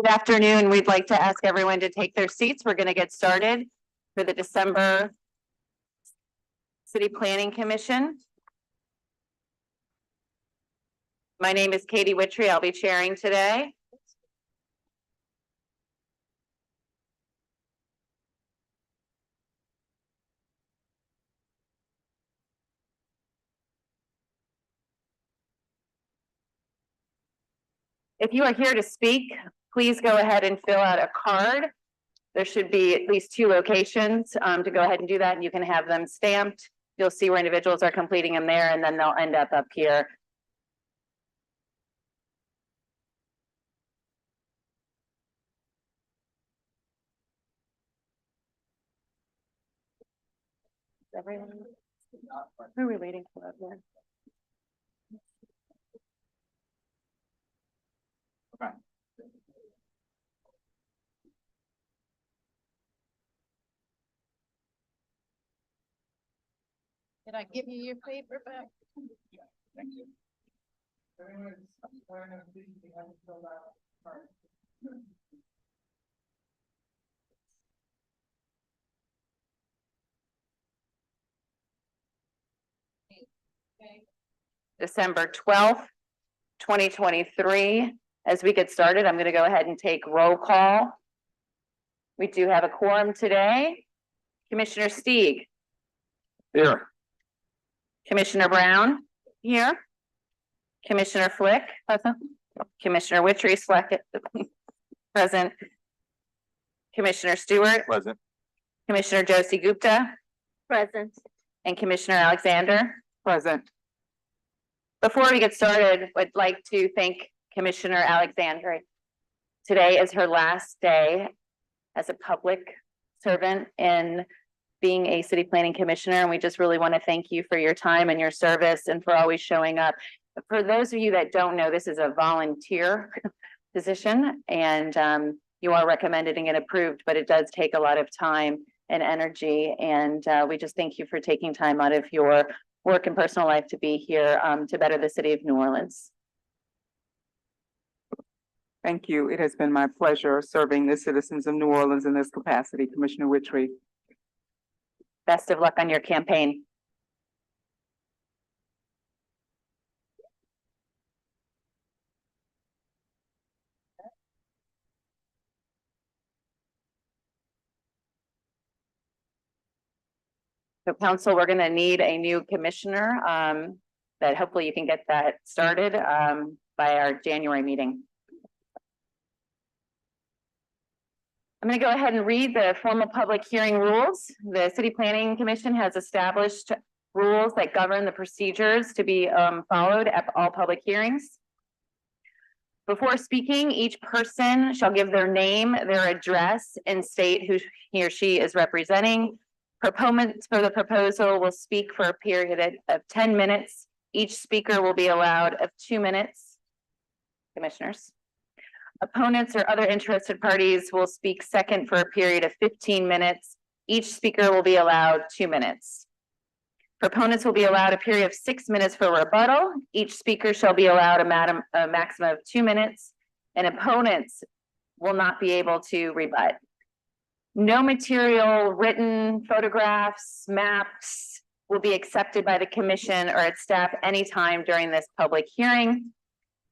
Good afternoon. We'd like to ask everyone to take their seats. We're going to get started for the December City Planning Commission. My name is Katie Wittry. I'll be chairing today. If you are here to speak, please go ahead and fill out a card. There should be at least 2 locations to go ahead and do that, and you can have them stamped. You'll see where individuals are completing them there, and then they'll end up here. Everyone, who are we waiting for up there? Okay. Can I give you your paper back? Yeah, thank you. December 12th, 2023. As we get started, I'm going to go ahead and take roll call. We do have a quorum today. Commissioner Stieg. Here. Commissioner Brown. Here. Commissioner Flick. Present. Commissioner Wittry. Present. Commissioner Stewart. Present. Commissioner Josie Gupta. Present. And Commissioner Alexander. Present. Before we get started, I'd like to thank Commissioner Alexander. Today is her last day as a public servant in being a city planning commissioner, and we just really want to thank you for your time and your service and for always showing up. For those of you that don't know, this is a volunteer position, and you are recommended and get approved, but it does take a lot of time and energy, and we just thank you for taking time out of your work and personal life to be here to better the city of New Orleans. Thank you. It has been my pleasure serving the citizens of New Orleans in this capacity, Commissioner Wittry. Best of luck on your campaign. So council, we're going to need a new commissioner that hopefully you can get that started by our January meeting. I'm going to go ahead and read the formal public hearing rules. The City Planning Commission has established rules that govern the procedures to be followed at all public hearings. Before speaking, each person shall give their name, their address, and state who he or she is representing. Proponents for the proposal will speak for a period of 10 minutes. Each speaker will be allowed 2 minutes. Commissioners. Opponents or other interested parties will speak second for a period of 15 minutes. Each speaker will be allowed 2 minutes. Proponents will be allowed a period of 6 minutes for rebuttal. Each speaker shall be allowed a maximum of 2 minutes, and opponents will not be able to rebut. No material, written, photographs, maps will be accepted by the commission or its staff anytime during this public hearing.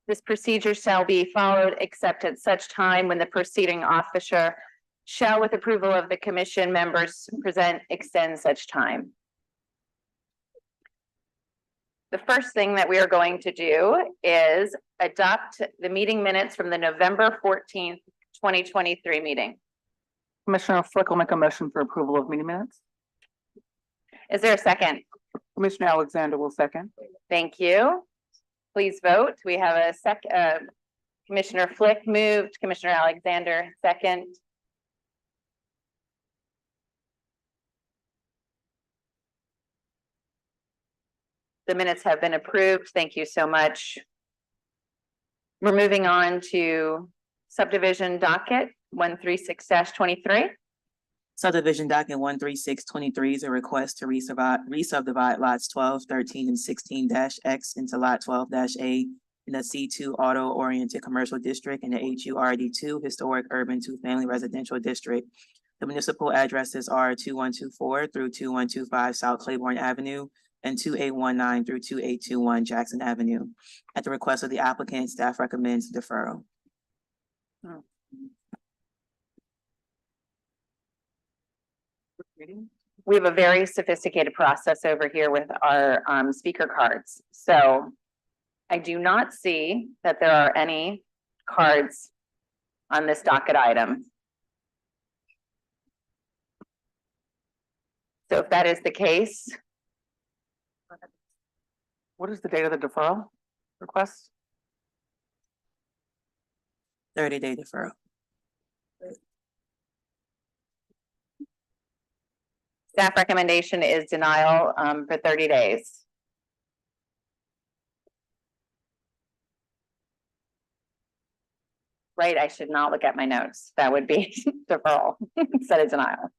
This procedure shall be followed except at such time when the proceeding officer shall, with approval of the commission members present, extend such time. The first thing that we are going to do is adopt the meeting minutes from the November 14th, 2023 meeting. Commissioner Flick will make a motion for approval of meeting minutes. Is there a second? Commissioner Alexander will second. Thank you. Please vote. We have a Commissioner Flick moved, Commissioner Alexander second. The minutes have been approved. Thank you so much. We're moving on to subdivision docket 136-23. Subdivision docket 13623 is a request to re-subdivide lots 12, 13, and 16-X into lot 12-A in the C2 Auto Oriented Commercial District and the HURD2 Historic Urban Two-Family Residential District. The municipal addresses are 2124 through 2125 South Claiborne Avenue and 2819 through 2821 Jackson Avenue. At the request of the applicant, staff recommends deferral. We have a very sophisticated process over here with our speaker cards. So I do not see that there are any cards on this docket item. So if that is the case, What is the date of the deferral request? 30-day deferral. staff recommendation is denial for 30 days. Right, I should not look at my notes. That would be deferral instead of denial.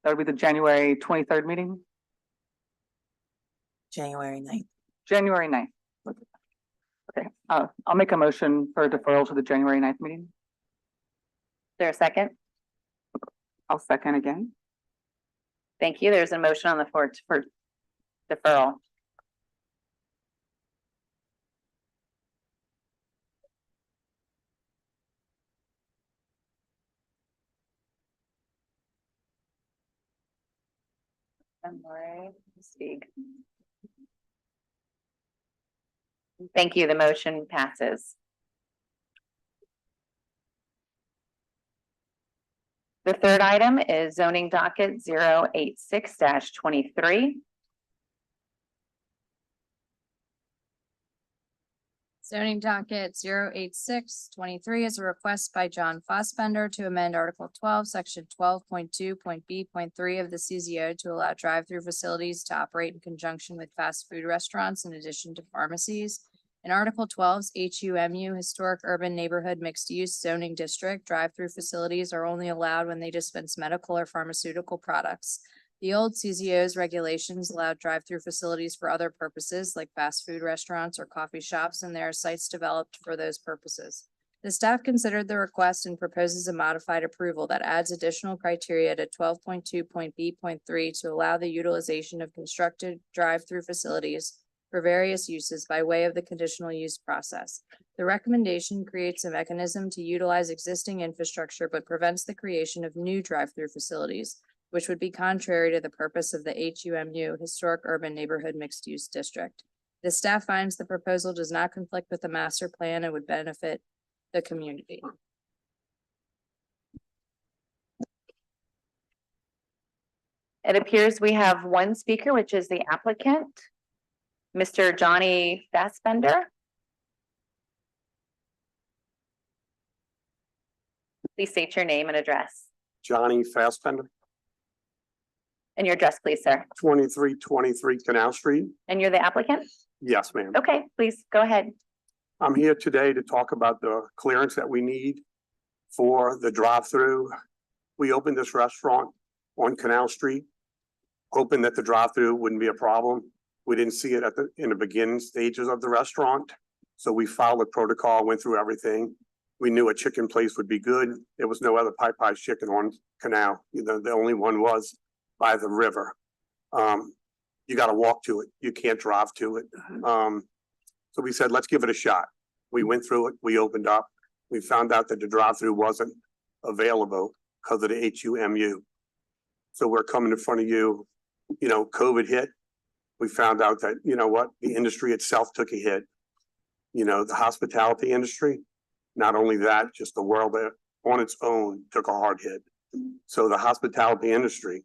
That would be the January 23rd meeting, January 9th. January 9th. Okay, I'll make a motion for deferral to the January 9th meeting. Is there a second? I'll second again. Thank you. There's a motion on the floor for deferral. Speak. Thank you. The motion passes. The third item is zoning docket 086-23. Zoning docket 086-23 is a request by John Fossbender to amend Article 12, Section 12.2.B.3 of the CZO to allow drive-through facilities to operate in conjunction with fast food restaurants in addition to pharmacies. In Article 12's HUMU Historic Urban Neighborhood Mixed Use Zoning District, drive-through facilities are only allowed when they dispense medical or pharmaceutical products. The old CZO's regulations allowed drive-through facilities for other purposes like fast food restaurants or coffee shops, and there are sites developed for those purposes. The staff considered the request and proposes a modified approval that adds additional criteria to 12.2.B.3 to allow the utilization of constructed drive-through facilities for various uses by way of the conditional use process. The recommendation creates a mechanism to utilize existing infrastructure but prevents the creation of new drive-through facilities, which would be contrary to the purpose of the HUMU Historic Urban Neighborhood Mixed Use District. The staff finds the proposal does not conflict with the master plan and would benefit the community. It appears we have one speaker, which is the applicant, Mr. Johnny Fassbender. Please state your name and address. Johnny Fassbender, And your address, please, sir. 2323 Canal Street. And you're the applicant? Yes, ma'am. Okay, please go ahead. I'm here today to talk about the clearance that we need for the drive-through. We opened this restaurant on Canal Street, hoping that the drive-through wouldn't be a problem. We didn't see it in the beginning stages of the restaurant. So we followed the protocol, went through everything. We knew a chicken place would be good. There was no other Popeye's chicken on Canal. The only one was by the river. You got to walk to it. You can't drive to it. So we said, let's give it a shot. We went through it. We opened up. We found out that the drive-through wasn't available because of the HUMU. So we're coming in front of you, COVID hit. We found out that, the industry itself took a hit. The hospitality industry, not only that, just the world on its own took a hard hit. So the hospitality industry,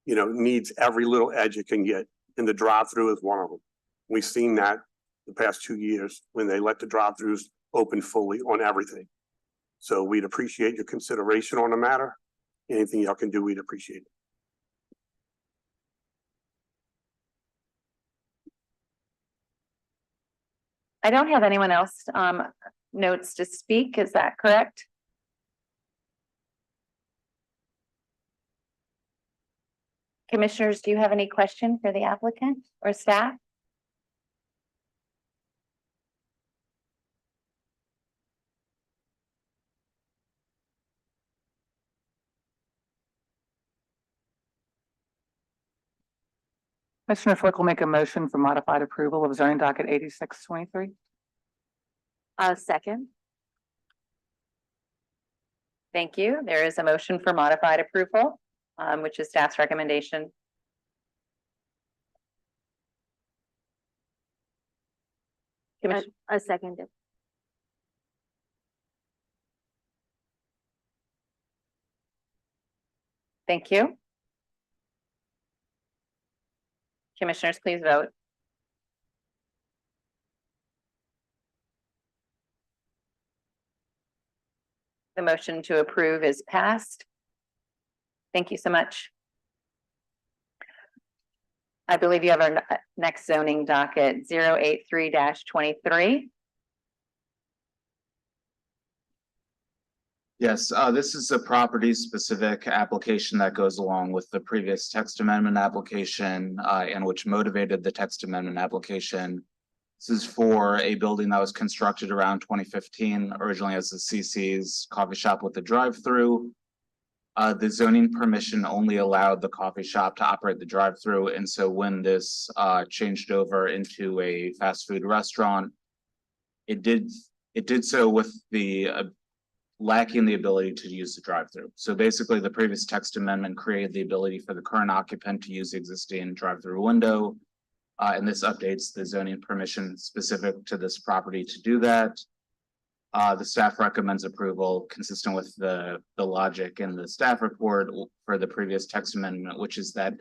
needs every little edge it can get, and the drive-through is one of them. We've seen that the past 2 years when they let the drive-throughs open fully on everything. So we'd appreciate your consideration on the matter. Anything y'all can do, we'd appreciate it. I don't have anyone else notes to speak. Is that correct? Commissioners, do you have any question for the applicant or staff? Commissioner Flick will make a motion for modified approval of zoning docket 8623. Second. Thank you. There is a motion for modified approval, which is staff's recommendation. Commissioner, I second it. thank you. Commissioners, please vote. The motion to approve is passed. Thank you so much. I believe you have our next zoning docket 083-23. Yes, this is a property-specific application that goes along with the previous text amendment application, and which motivated the text amendment application. This is for a building that was constructed around 2015, originally as a CC's coffee shop with a drive-through. The zoning permission only allowed the coffee shop to operate the drive-through, and so when this changed over into a fast food restaurant, it did so with the lacking the ability to use the drive-through. So basically, the previous text amendment created the ability for the current occupant to use the existing drive-through window. And this updates the zoning permission specific to this property to do that. The staff recommends approval consistent with the logic in the staff report for the previous text amendment, which is that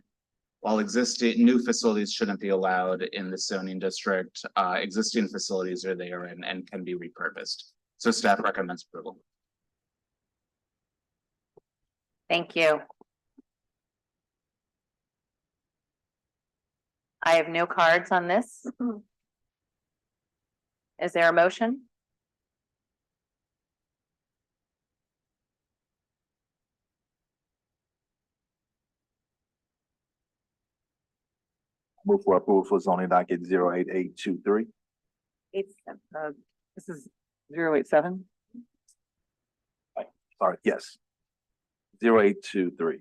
while existing new facilities shouldn't be allowed in the zoning district, existing facilities are there and can be repurposed. So staff recommends approval. Thank you. I have no cards on this. Is there a motion? Move for approval for zoning docket 08823. It's, this is 087. Sorry, yes. 0823.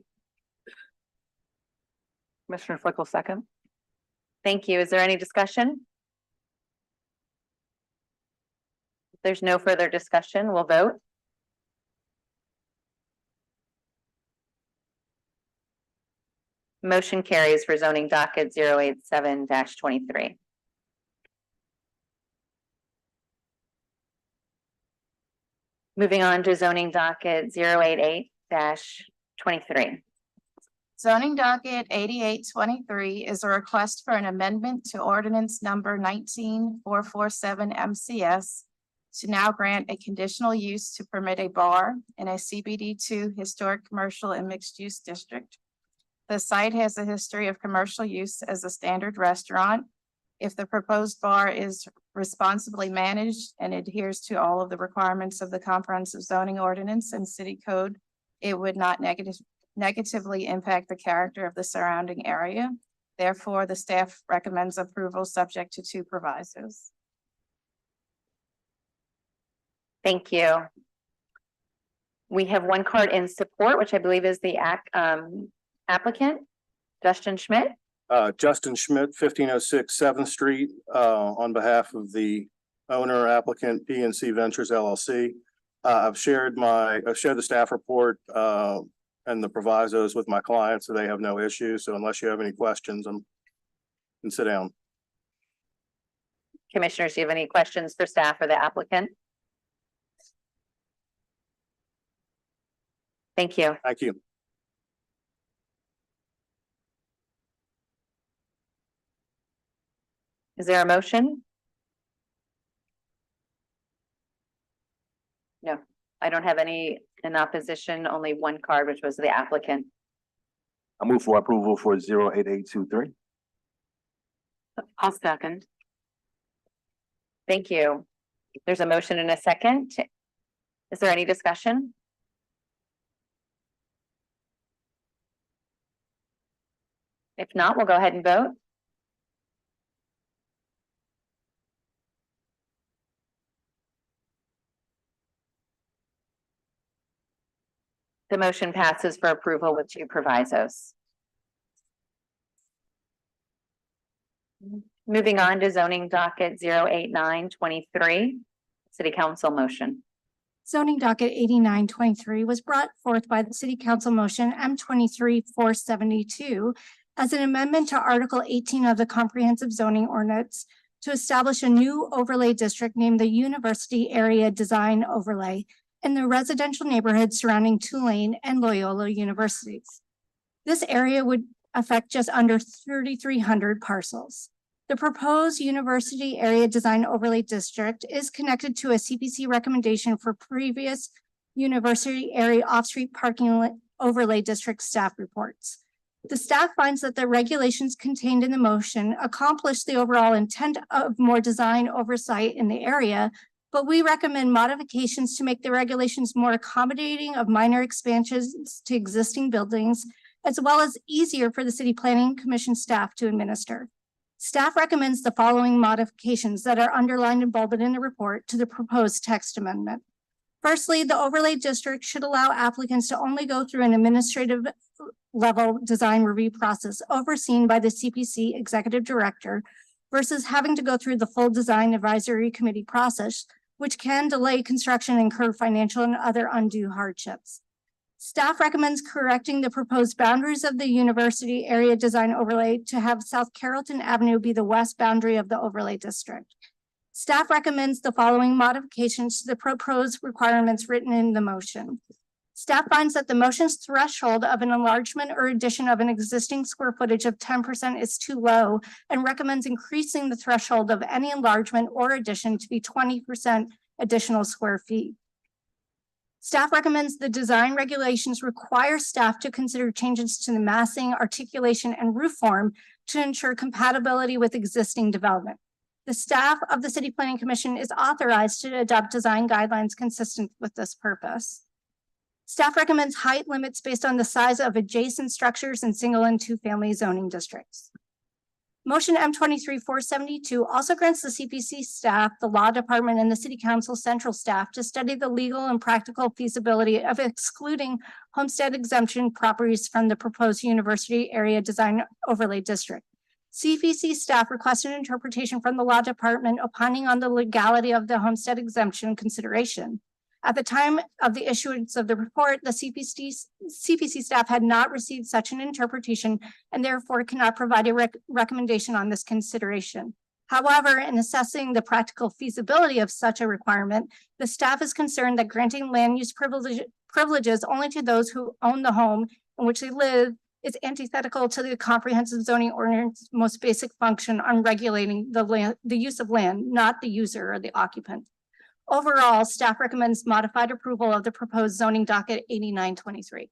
Commissioner Flick will second. Thank you. Is there any discussion? If there's no further discussion, we'll vote. Motion carries for zoning docket 087-23. Moving on to zoning docket 088-23. Zoning docket 8823 is a request for an amendment to ordinance number 19447 MCS to now grant a conditional use to permit a bar in a CBD2 historic commercial and mixed use district. The site has a history of commercial use as a standard restaurant. If the proposed bar is responsibly managed and adheres to all of the requirements of the comprehensive zoning ordinance and city code, it would not negatively impact the character of the surrounding area. Therefore, the staff recommends approval subject to 2 provisos. Thank you. We have one card in support, which I believe is the applicant, Justin Schmidt. Justin Schmidt, 1506 7th Street, on behalf of the owner applicant PNC Ventures LLC. I've shared the staff report and the provisos with my clients, so they have no issues. So unless you have any questions, you can sit down. Commissioners, do you have any questions for staff or the applicant? Thank you. Thank you. Is there a motion? No, I don't have any in opposition, only one card, which was the applicant. I move for approval for 08823. I'll second. Thank you. There's a motion and a second. Is there any discussion? If not, we'll go ahead and vote. The motion passes for approval with 2 provisos. Moving on to zoning docket 08923, city council motion. Zoning docket 8923 was brought forth by the city council motion M 23-472 as an amendment to Article 18 of the comprehensive zoning ordinance to establish a new overlay district named the University Area Design Overlay in the residential neighborhood surrounding Tulane and Loyola universities. This area would affect just under 3,300 parcels. The proposed University Area Design Overlay District is connected to a CPC recommendation for previous University Area Off-Street Parking Overlay District staff reports. The staff finds that the regulations contained in the motion accomplish the overall intent of more design oversight in the area, but we recommend modifications to make the regulations more accommodating of minor expansions to existing buildings, as well as easier for the City Planning Commission staff to administer. Staff recommends the following modifications that are underlined and bolded in the report to the proposed text amendment. Firstly, the overlay district should allow applicants to only go through an administrative level design review process overseen by the CPC executive director versus having to go through the full design advisory committee process, which can delay construction and incur financial and other undue hardships. Staff recommends correcting the proposed boundaries of the University Area Design Overlay to have South Carrollton Avenue be the west boundary of the overlay district. Staff recommends the following modifications to the proposed requirements written in the motion. Staff finds that the motion's threshold of an enlargement or addition of an existing square footage of 10% is too low and recommends increasing the threshold of any enlargement or addition to be 20% additional square feet. Staff recommends the design regulations require staff to consider changes to the massing, articulation, and roof form to ensure compatibility with existing development. The staff of the City Planning Commission is authorized to adopt design guidelines consistent with this purpose. Staff recommends height limits based on the size of adjacent structures in single and two-family zoning districts. Motion M 23-472 also grants the CPC staff, the law department, and the City Council central staff to study the legal and practical feasibility of excluding homestead exemption properties from the proposed University Area Design Overlay District. CPC staff requested interpretation from the law department opining on the legality of the homestead exemption consideration. At the time of the issuance of the report, the CPC staff had not received such an interpretation and therefore cannot provide a recommendation on this consideration. However, in assessing the practical feasibility of such a requirement, the staff is concerned that granting land use privileges only to those who own the home in which they live is antithetical to the comprehensive zoning ordinance most basic function on regulating the use of land, not the user or the occupant. Overall, staff recommends modified approval of the proposed zoning docket 8923.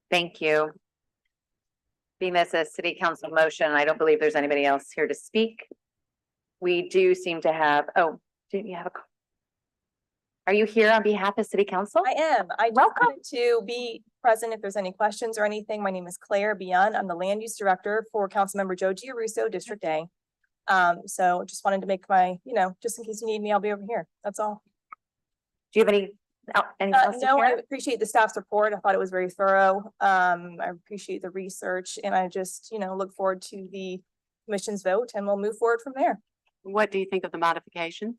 Thank you. Being this a city council motion, I don't believe there's anybody else here to speak. We do seem to have, oh, do you have a? Are you here on behalf of city council? I am. I just Welcome. wanted to be present if there's any questions or anything. My name is Claire Bion. I'm the land use director for Councilmember Joe Giarrusso, District A. So just wanted to make my, just in case you need me, I'll be over here. That's all. Do you have anything else to No, I share? appreciate the staff's report. I thought it was very thorough. I appreciate the research and I just, look forward to the commission's vote and we'll move forward from there. What do you think of the modifications?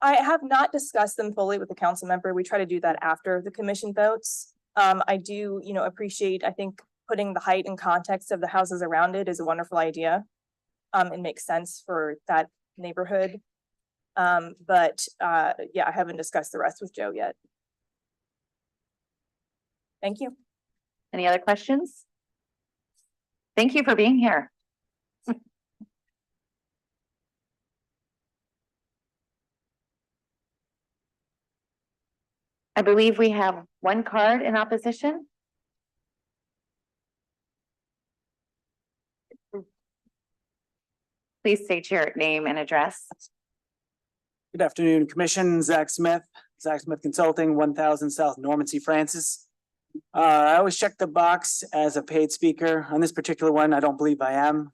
I have not discussed them fully with the council member. We try to do that after the commission votes. I do, appreciate, I think putting the height and context of the houses around it is a wonderful idea. It makes sense for that neighborhood. Yeah, I haven't discussed the rest with Joe yet. Thank you. Any other questions? Thank you for being here. I believe we have one card in opposition. Please state your name and address. Good afternoon, Commission. Zach Smith Consulting, 1000 South Norman C. Francis. I always check the box as a paid speaker. On this particular one, I don't believe I am.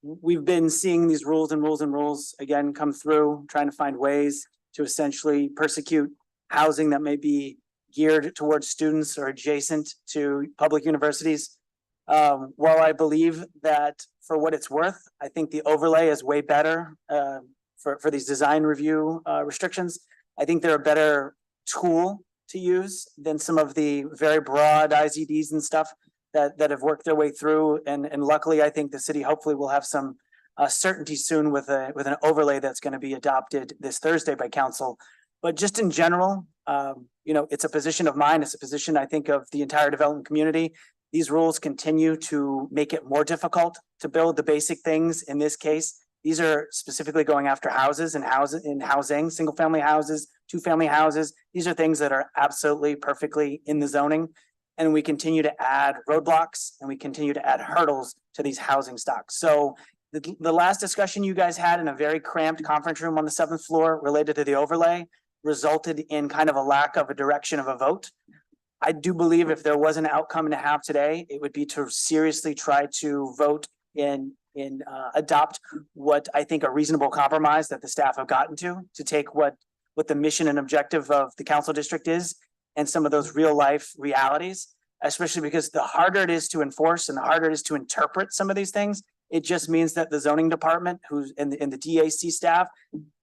We've been seeing these rules again come through, trying to find ways to essentially persecute housing that may be geared towards students or adjacent to public universities. While I believe that for what it's worth, I think the overlay is way better for these design review restrictions. I think they're a better tool to use than some of the very broad IZDs and stuff that have worked their way through. And luckily, I think the city hopefully will have some certainty soon with an overlay that's going to be adopted this Thursday by council. But just in general, it's a position of mine. It's a position, I think, of the entire development community. These rules continue to make it more difficult to build the basic things. In this case, these are specifically going after houses and housing, single family houses, 2-family houses. These are things that are absolutely perfectly in the zoning. And we continue to add roadblocks and we continue to add hurdles to these housing stocks. So the last discussion you guys had in a very cramped conference room on the 7th floor related to the overlay resulted in kind of a lack of a direction of a vote. I do believe if there was an outcome to have today, it would be to seriously try to vote in adopt what I think a reasonable compromise that the staff have gotten to take what the mission and objective of the council district is and some of those real life realities, especially because the harder it is to enforce and the harder it is to interpret some of these things, it just means that the zoning department who's in the DAC staff,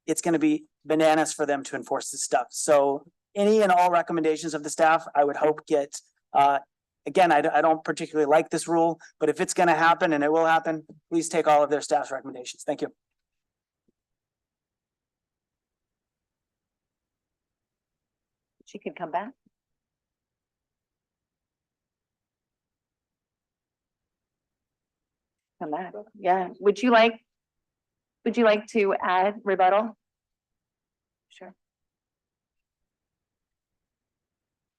it's going to be bananas for them to enforce this stuff. So any and all recommendations of the staff, I would hope get, again, I don't particularly like this rule, but if it's going to happen and it will happen, please take all of their staff's recommendations. Thank you. She could come back. Come back. Yeah. Would you like to add rebuttal? Sure.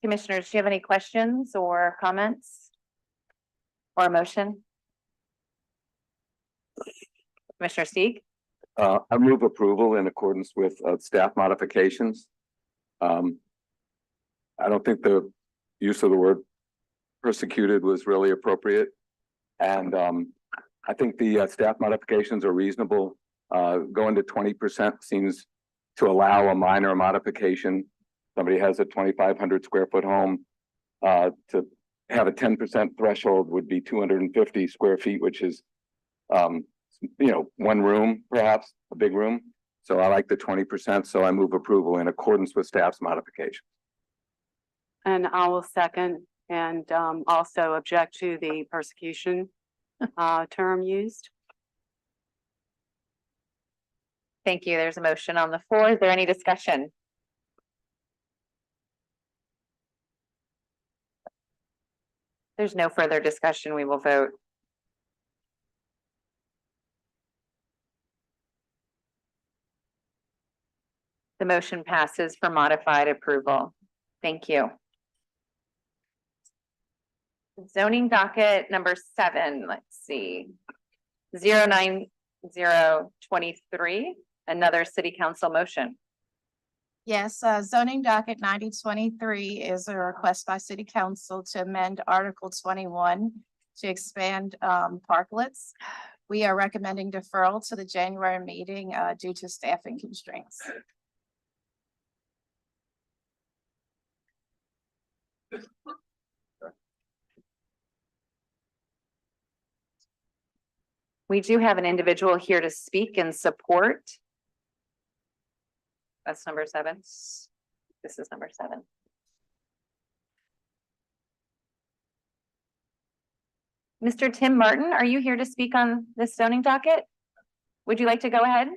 Commissioners, do you have any questions or comments? Or a motion? Commissioner Steig? I move approval in accordance with staff modifications. I don't think the use of the word persecuted was really appropriate. And I think the staff modifications are reasonable. Going to 20% seems to allow a minor modification. Somebody has a 2,500 square foot home. To have a 10% threshold would be 250 square feet, which is, one room, perhaps a big room. So I like the 20%. So I move approval in accordance with staff's modification. And I will second and also object to the persecution term used. Thank you. There's a motion on the floor. Is there any discussion? There's no further discussion. We will vote. The motion passes for modified approval. Thank you. Zoning docket number 7, let's see. 09023, another city council motion. Yes, zoning docket 9023 is a request by city council to amend Article 21 to expand parklets. We are recommending deferral to the January meeting due to staffing constraints. We do have an individual here to speak in support. That's number 7. This is number 7. Mr. Tim Martin, are you here to speak on this zoning docket? Would you like to go ahead?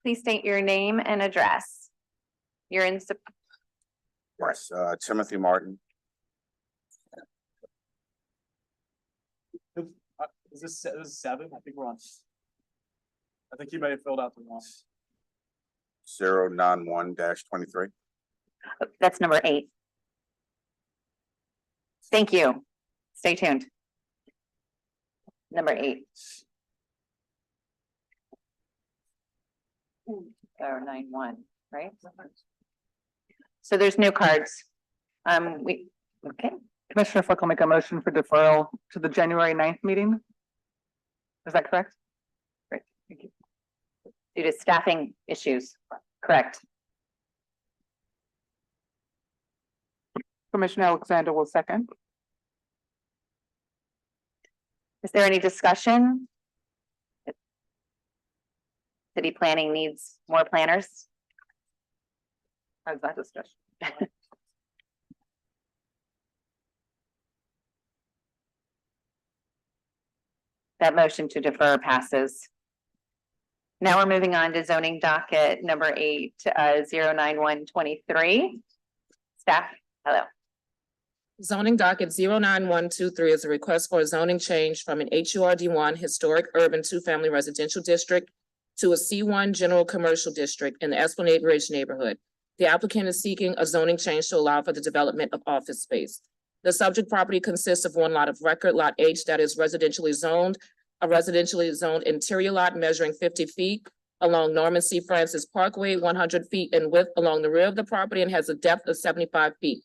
Please state your name and address. You're in. Yes, Timothy Martin. Is this 7? I think we're on. I think you may have filled out the wrong. 091-23. That's number 8. Thank you. Stay tuned. Number 8. 091, right? So there's no cards. Okay. Commissioner Flick will make a motion for deferral to the January 9th meeting. Is that correct? Great, thank you. Due to staffing issues, correct. Commissioner Alexander will second. Is there any discussion? City planning needs more planners. How's that discussion? That motion to defer passes. Now we're moving on to zoning docket number 8, 09123. Staff, hello. Zoning docket 09123 is a request for a zoning change from an HURD1 historic urban two-family residential district to a C1 general commercial district in the Esplanade Ridge neighborhood. The applicant is seeking a zoning change to allow for the development of office space. The subject property consists of one lot of record, Lot H, that is residentially zoned, a residentially zoned interior lot measuring 50 feet along Norman C. Francis Parkway, 100 feet in width along the rear of the property, and has a depth of 75 feet.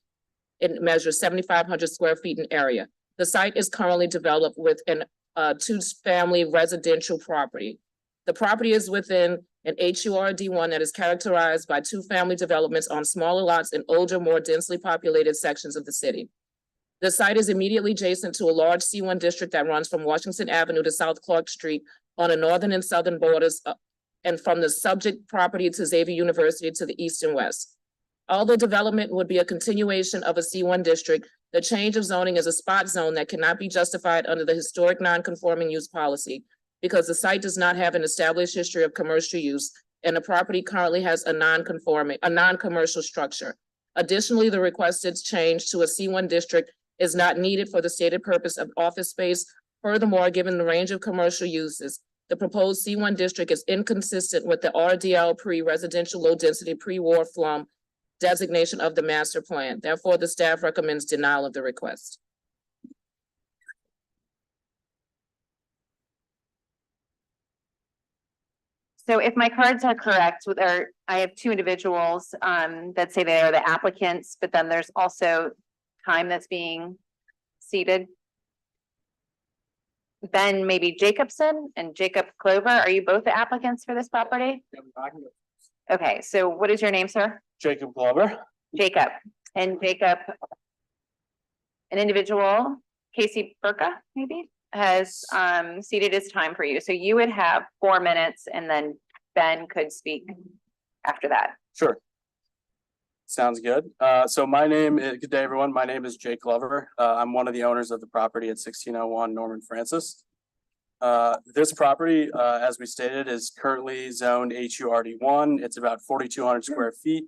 It measures 7,500 square feet in area. The site is currently developed with an two-family residential property. The property is within an HURD1 that is characterized by two-family developments on smaller lots in older, more densely populated sections of the city. The site is immediately adjacent to a large C1 district that runs from Washington Avenue to South Clark Street on the northern and southern borders, and from the subject property to Xavier University to the east and west. Although development would be a continuation of a C1 district, the change of zoning is a spot zone that cannot be justified under the historic non-conforming use policy because the site does not have an established history of commercial use and the property currently has a non-commercial structure. Additionally, the requested change to a C1 district is not needed for the stated purpose of office space. Furthermore, given the range of commercial uses, the proposed C1 district is inconsistent with the RDL pre-residential low-density pre-war flum designation of the master plan. Therefore, the staff recommends denial of the request. So if my cards are correct, I have two individuals that say they are the applicants, but then there's also time that's being seated. Ben, maybe Jacobson and Jacob Clover, are you both the applicants for this property? Okay, so what is your name, sir? Jacob Glover. Jacob. And Jacob, an individual, Casey Burka, maybe, has seated his time for you. So you would have 4 minutes and then Ben could speak after that. Sure. Sounds good. So good day, everyone. My name is Jake Glover. I'm one of the owners of the property at 1601 Norman Francis. This property, as we stated, is currently zoned HURD1. It's about 4,200 square feet,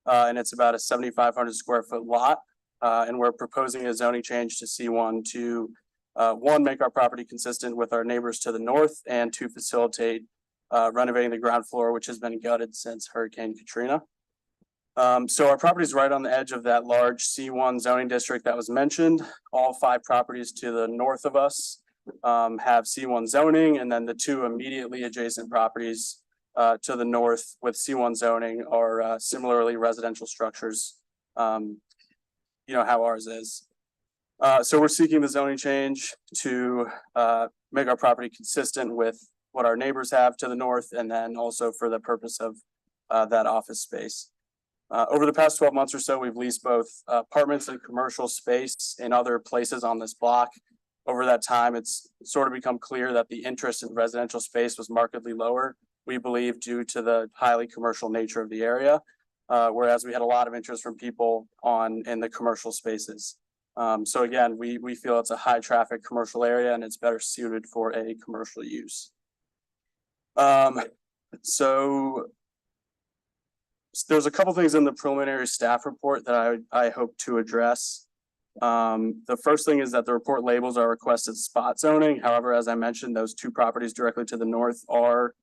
and it's about a 7,500 square foot lot. And we're proposing a zoning change to C1 to, one, make our property consistent with our neighbors to the north, and to facilitate renovating the ground floor, which has been gutted since Hurricane Katrina. So our property is right on the edge of that large C1 zoning district that was mentioned. All 5 properties to the north of us have C1 zoning, and then the 2 immediately adjacent properties to the north with C1 zoning are similarly residential structures, you know how ours is. So we're seeking the zoning change to make our property consistent with what our neighbors have to the north, and then also for the purpose of that office space. Over the past 12 months or so, we've leased both apartments and commercial space in other places on this block. Over that time, it's sort of become clear that the interest in residential space was markedly lower, we believe, due to the highly commercial nature of the area, whereas we had a lot of interest from people in the commercial spaces. So again, we feel it's a high traffic commercial area and it's better suited for a commercial use. So there's a couple things in the preliminary staff report that I hope to address. The first thing is that the report labels our requested spot zoning. However, as I mentioned, those 2 properties directly to the north are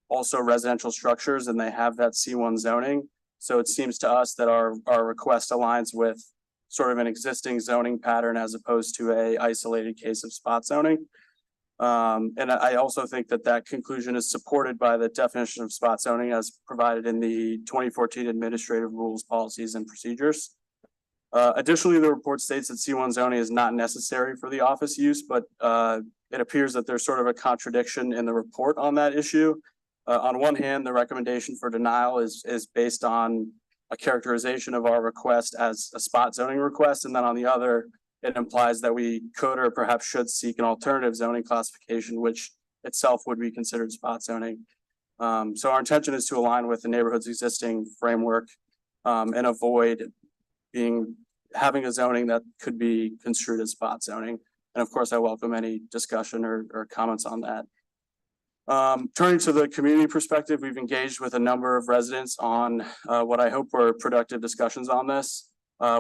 also residential structures and they have that C1 zoning. So it seems to us that our request aligns with sort of an existing zoning pattern as opposed to a isolated case of spot zoning. And I also think that conclusion is supported by the definition of spot zoning as provided in the 2014 Administrative Rules, Policies, and Procedures. Additionally, the report states that C1 zoning is not necessary for the office use, but it appears that there's sort of a contradiction in the report on that issue. On one hand, the recommendation for denial is based on a characterization of our request as a spot zoning request, and then on the other, it implies that we could or perhaps should seek an alternative zoning classification, which itself would be considered spot zoning. So our intention is to align with the neighborhood's existing framework and avoid having a zoning that could be construed as spot zoning. And of course, I welcome any discussion or comments on that. Turning to the community perspective, we've engaged with a number of residents on what I hope were productive discussions on this.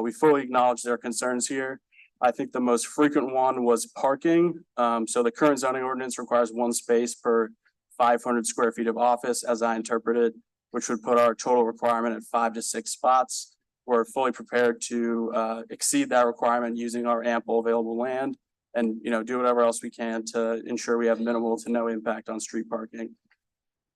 We fully acknowledge their concerns here. I think the most frequent one was parking. So the current zoning ordinance requires one space per 500 square feet of office, as I interpreted, which would put our total requirement at 5 to 6 spots. We're fully prepared to exceed that requirement using our ample available land and, do whatever else we can to ensure we have minimal to no impact on street parking.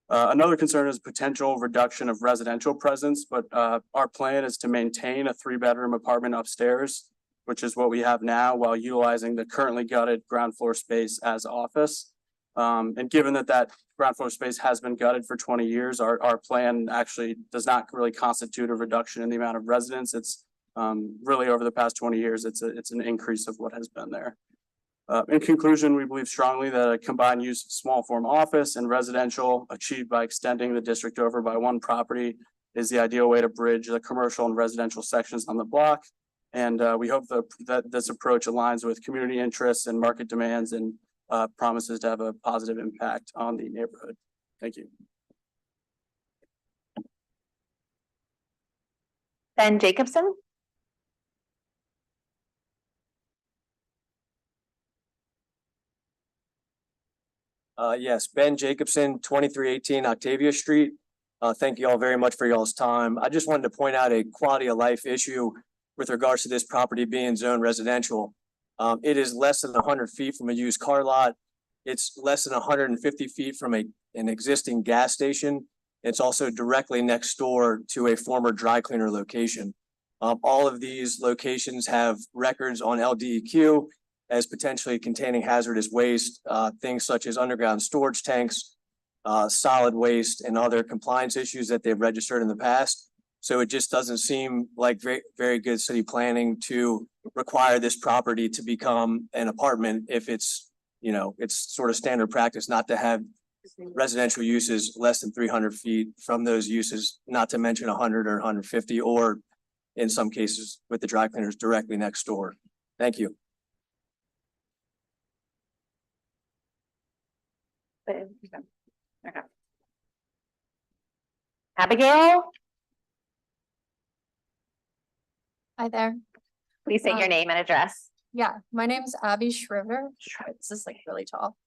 Another concern is potential reduction of residential presence, but our plan is to maintain a 3-bedroom apartment upstairs, which is what we have now, while utilizing the currently gutted ground floor space as office. And given that ground floor space has been gutted for 20 years, our plan actually does not really constitute a reduction in the amount of residents. It's really over the past 20 years, it's an increase of what has been there. In conclusion, we believe strongly that a combined use of small form office and residential achieved by extending the district over by one property is the ideal way to bridge the commercial and residential sections on the block. And we hope that this approach aligns with community interests and market demands and promises to have a positive impact on the neighborhood. Thank you. Ben Jacobson? Yes, Ben Jacobson, 2318 Octavia Street. Thank you all very much for y'all's time. I just wanted to point out a quality of life issue with regards to this property being zoned residential. It is less than 100 feet from a used car lot. It's less than 150 feet from an existing gas station. It's also directly next door to a former dry cleaner location. All of these locations have records on LDEQ as potentially containing hazardous waste, things such as underground storage tanks, solid waste, and other compliance issues that they've registered in the past. So it just doesn't seem like very good city planning to require this property to become an apartment if it's, it's sort of standard practice not to have residential uses less than 300 feet from those uses, not to mention 100 or 150, or in some cases with the dry cleaners directly next door. Thank you. Okay. Abigail, Hi there. please state your name and address. Yeah, my name's Abby Shriver. This is like really tall.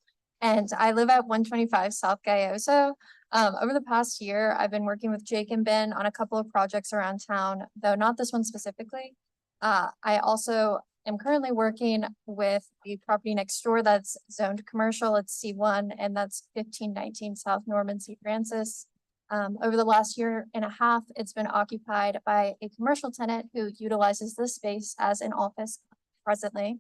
And I live at 125 South Gayoso. Over the past year, I've been working with Jake and Ben on a couple of projects around town, though not this one specifically. I also am currently working with the property next door that's zoned commercial. It's C1, and that's 1519 South Norman St. Francis. Over the last year and a half, it's been occupied by a commercial tenant who utilizes this space as an office presently.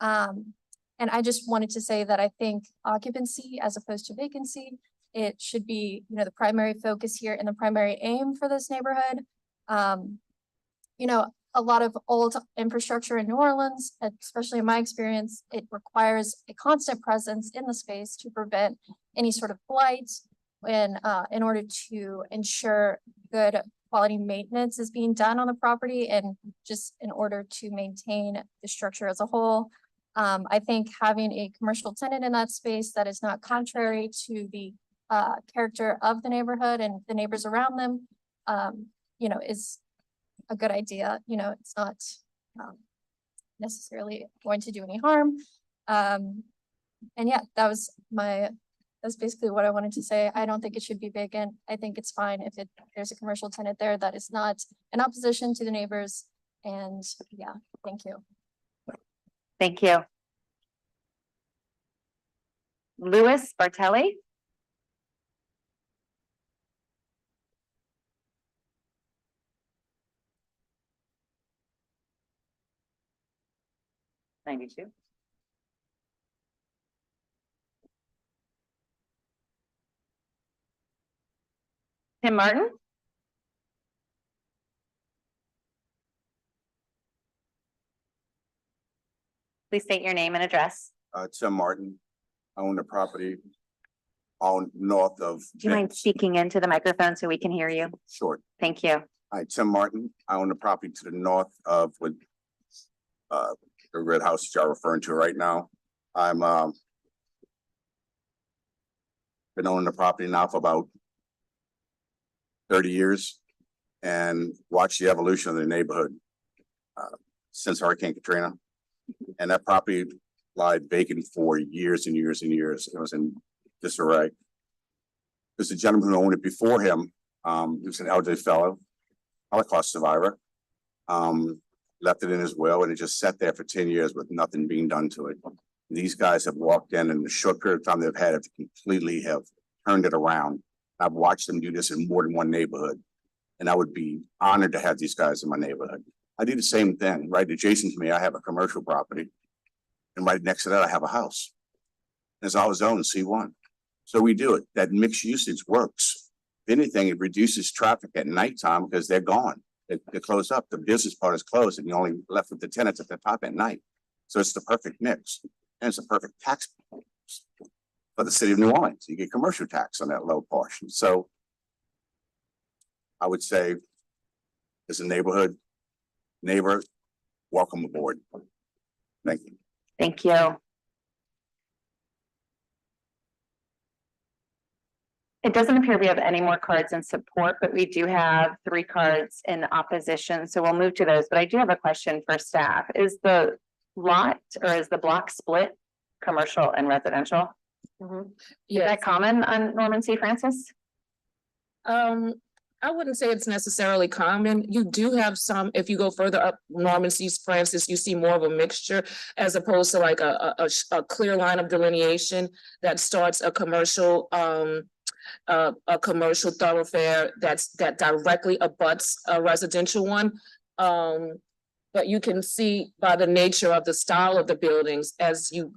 And I just wanted to say that I think occupancy as opposed to vacancy, it should be, the primary focus here and the primary aim for this neighborhood. A lot of old infrastructure in New Orleans, especially in my experience, it requires a constant presence in the space to prevent any sort of blight and in order to ensure good quality maintenance is being done on the property and just in order to maintain the structure as a whole. I think having a commercial tenant in that space that is not contrary to the character of the neighborhood and the neighbors around them, is a good idea. It's not necessarily going to do any harm. And yeah, that's basically what I wanted to say. I don't think it should be vacant. I think it's fine if there's a commercial tenant there that is not in opposition to the neighbors. And yeah, thank you. Thank you. Louis Bartelli. (92) Tim Martin. Please state your name and address. Tim Martin, I own the property on north of. Do you mind speaking into the microphone so we can hear you? Short. Thank you. Hi, Tim Martin. I own the property to the north of what the red house that y'all referring to right now. I'm been owning the property now for about 30 years and watched the evolution of the neighborhood since Hurricane Katrina. And that property lied vacant for years and years and years. It was in disarray. There's a gentleman who owned it before him. He was an elderly fellow, Holocaust survivor. Left it in his will, and it just sat there for 10 years with nothing being done to it. These guys have walked in the short period of time they've had it to completely have turned it around. I've watched them do this in more than one neighborhood, and I would be honored to have these guys in my neighborhood. I do the same thing. Right adjacent to me, I have a commercial property, and right next to that, I have a house. It's all zoned C1. So we do it. That mixed usage works. If anything, it reduces traffic at nighttime because they're gone. They're closed up. The business part is closed, and you're only left with the tenants at the top at night. So it's the perfect mix, and it's a perfect tax for the city of New Orleans. You get commercial tax on that low portion. So I would say, as a neighbor, welcome aboard. Thank you. Thank you. It doesn't appear we have any more cards in support, but we do have 3 cards in opposition. So we'll move to those. But I do have a question for staff. Is the lot or is the block split commercial and residential? Is that common on Norman C. Francis? I wouldn't say it's necessarily common. You do have some, if you go further up Norman C. Francis, you see more of a mixture as opposed to like a clear line of delineation that starts a commercial thoroughfare that directly abuts a residential one. But you can see by the nature of the style of the buildings as you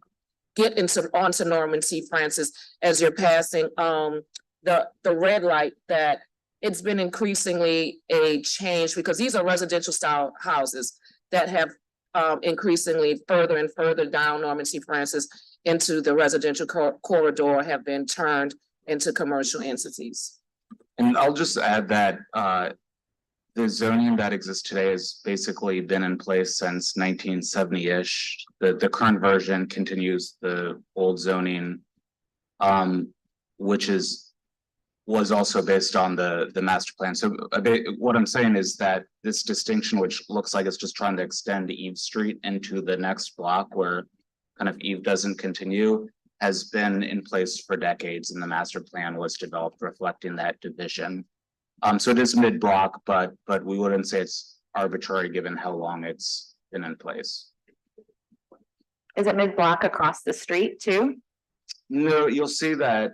get onto Norman C. Francis, as you're passing the red light, that it's been increasingly a change because these are residential style houses that have increasingly further and further down Norman C. Francis into the residential corridor have been turned into commercial entities. And I'll just add that the zoning that exists today has basically been in place since 1970-ish. The current version continues the old zoning, which was also based on the master plan. So what I'm saying is that this distinction, which looks like it's just trying to extend Eve Street into the next block where kind of Eve doesn't continue, has been in place for decades, and the master plan was developed reflecting that division. So it is mid-block, but we wouldn't say it's arbitrary given how long it's been in place. Is it mid-block across the street too? No, you'll see that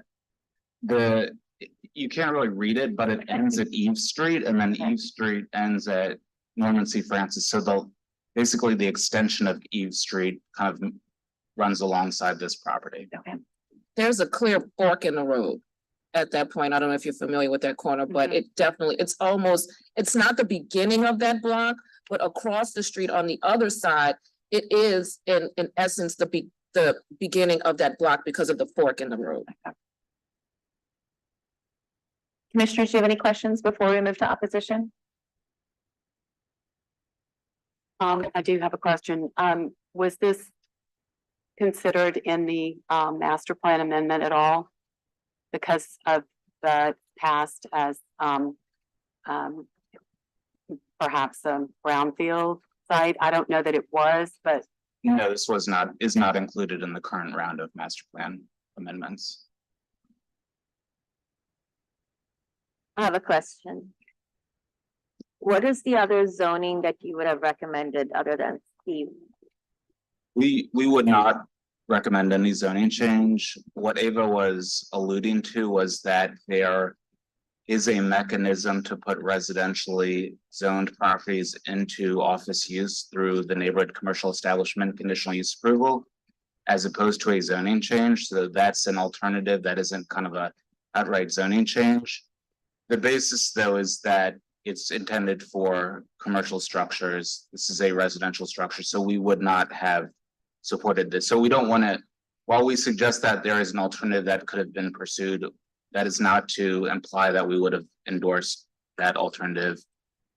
you can't really read it, but it ends at Eve Street, and then Eve Street ends at Norman C. Francis. So basically the extension of Eve Street kind of runs alongside this property. Okay. There's a clear fork in the road at that point. I don't know if you're familiar with that corner, but it definitely, it's not the beginning of that block, but across the street on the other side, it is in essence the beginning of that block because of the fork in the road. Commissioners, do you have any questions before we move to opposition? I do have a question. Was this considered in the master plan amendment at all? Because of the past as perhaps a brownfield site? I don't know that it was, but. No, this is not included in the current round of master plan amendments. I have a question. What is the other zoning that you would have recommended other than Steve? We would not recommend any zoning change. What Ava was alluding to was that there is a mechanism to put residentially zoned properties into office use through the neighborhood commercial establishment conditional use approval, as opposed to a zoning change. So that's an alternative that isn't kind of a outright zoning change. The basis, though, is that it's intended for commercial structures. This is a residential structure, so we would not have supported this. So we don't want to, while we suggest that there is an alternative that could have been pursued, that is not to imply that we would have endorsed that alternative.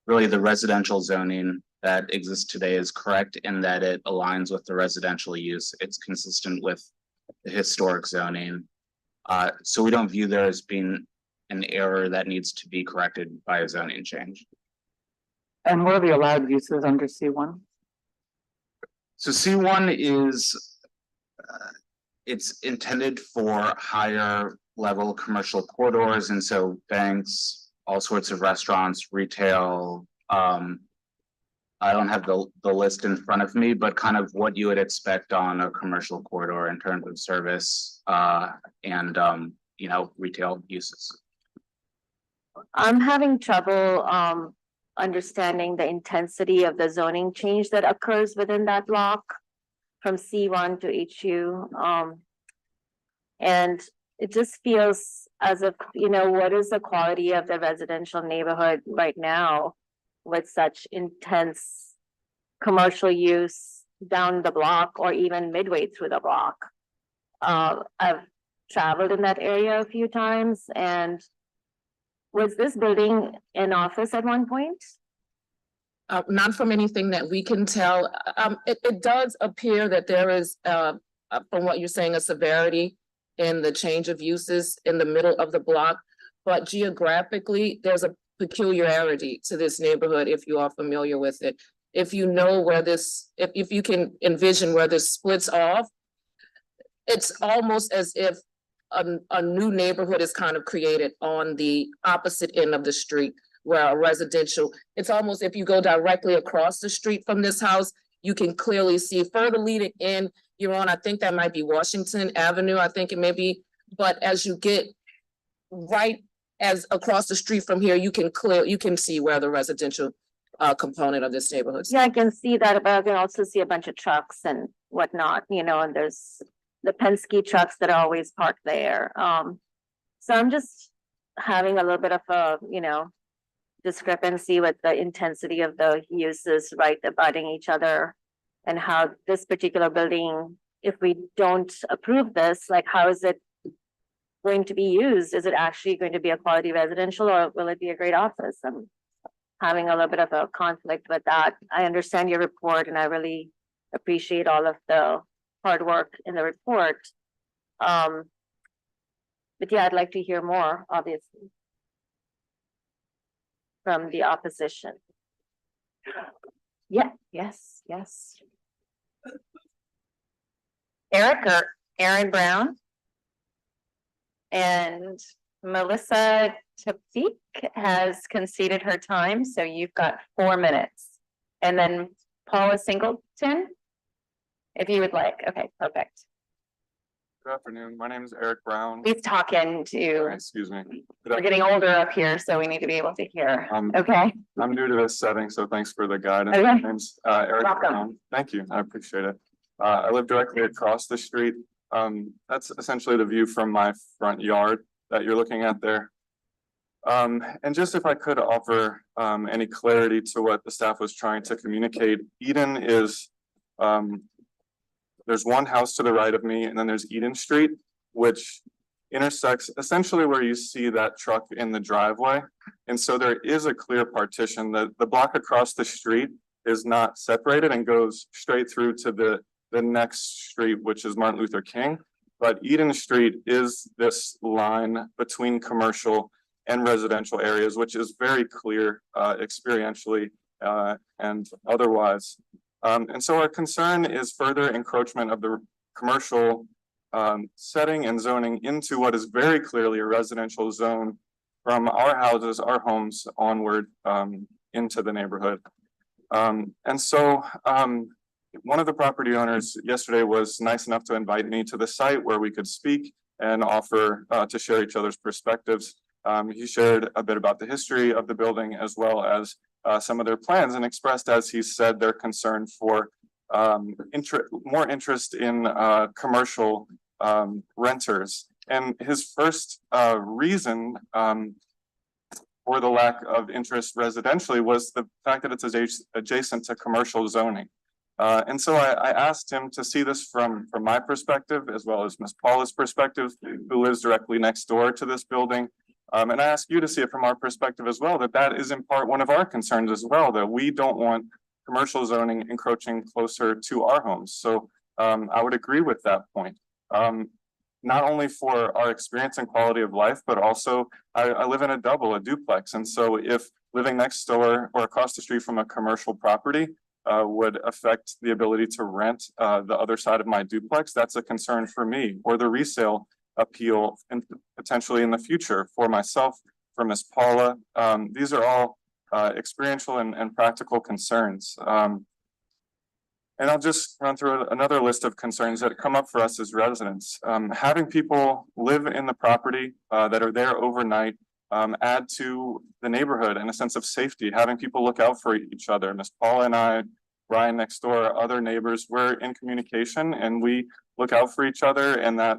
Really, the residential zoning that exists today is correct in that it aligns with the residential use. It's consistent with the historic zoning. So we don't view there as being an error that needs to be corrected by a zoning change. And what are the allowed uses under C1? So C1 is, it's intended for higher level commercial corridors, and so banks, all sorts of restaurants, retail. I don't have the list in front of me, but kind of what you would expect on a commercial corridor in terms of service and you know, retail uses. I'm having trouble understanding the intensity of the zoning change that occurs within that block from C1 to HU. And it just feels as if, you know, what is the quality of the residential neighborhood right now with such intense commercial use down the block or even midway through the block? I've traveled in that area a few times, and was this building an office at one point? Not from anything that we can tell. It does appear that there is, from what you're saying, a severity in the change of uses in the middle of the block. But geographically, there's a peculiarity to this neighborhood if you are familiar with it. If you know where this, if you can envision where this splits off, it's almost as if a new neighborhood is kind of created on the opposite end of the street, where a residential, it's almost if you go directly across the street from this house, you can clearly see further leading in, you're on, I think that might be Washington Avenue, I think it may be, but as you get right as across the street from here, you can see where the residential component of this neighborhood is. Yeah, I can see that, but I can also see a bunch of trucks and whatnot, you know, and there's the Penske trucks that are always parked there. So I'm just having a little bit of a, you know, discrepancy with the intensity of the uses right abutting each other, and how this particular building, if we don't approve this, like how is it going to be used? Is it actually going to be a quality residential, or will it be a great office? I'm having a little bit of a conflict with that. I understand your report and I really appreciate all of the hard work in the report. But yeah, I'd like to hear more, obviously, from the opposition. Yeah, yes. Eric or Aaron Brown and Melissa Topik has conceded her time, so you've got 4 minutes. And then Paula Singleton, if you would like. Okay, perfect. Good afternoon. My name is Eric Brown. Please talk into. Excuse me. We're getting older up here, so we need to be able to hear. Um, Okay, I'm new to this setting, so thanks for the guidance. Okay. My name's Eric Welcome. Brown. Thank you. I appreciate it. I live directly across the street. That's essentially the view from my front yard that you're looking at there. And just if I could offer any clarity to what the staff was trying to communicate, Eden is there's one house to the right of me, and then there's Eden Street, which intersects essentially where you see that truck in the driveway. And so there is a clear partition. The block across the street is not separated and goes straight through to the next street, which is Martin Luther King. But Eden Street is this line between commercial and residential areas, which is very clear experientially and otherwise. And so our concern is further encroachment of the commercial setting and zoning into what is very clearly a residential zone from our houses, our homes onward into the neighborhood. And so one of the property owners yesterday was nice enough to invite me to the site where we could speak and offer to share each other's perspectives. He shared a bit about the history of the building as well as some of their plans, and expressed, as he said, their concern for more interest in commercial renters. And his first reason for the lack of interest residentially was the fact that it's adjacent to commercial zoning. And so I asked him to see this from my perspective, as well as Ms. Paula's perspective, who lives directly next door to this building. And I ask you to see it from our perspective as well, that is in part one of our concerns as well, that we don't want commercial zoning encroaching closer to our homes. So I would agree with that point. Not only for our experience and quality of life, but also I live in a duplex. And so if living next door or across the street from a commercial property would affect the ability to rent the other side of my duplex, that's a concern for me, or the resale appeal and potentially in the future for myself, for Ms. Paula. These are all experiential and practical concerns. And I'll just run through another list of concerns that come up for us as residents. Having people live in the property that are there overnight add to the neighborhood and a sense of safety, having people look out for each other. Ms. Paula and I, Brian next door, other neighbors, we're in communication and we look out for each other, and that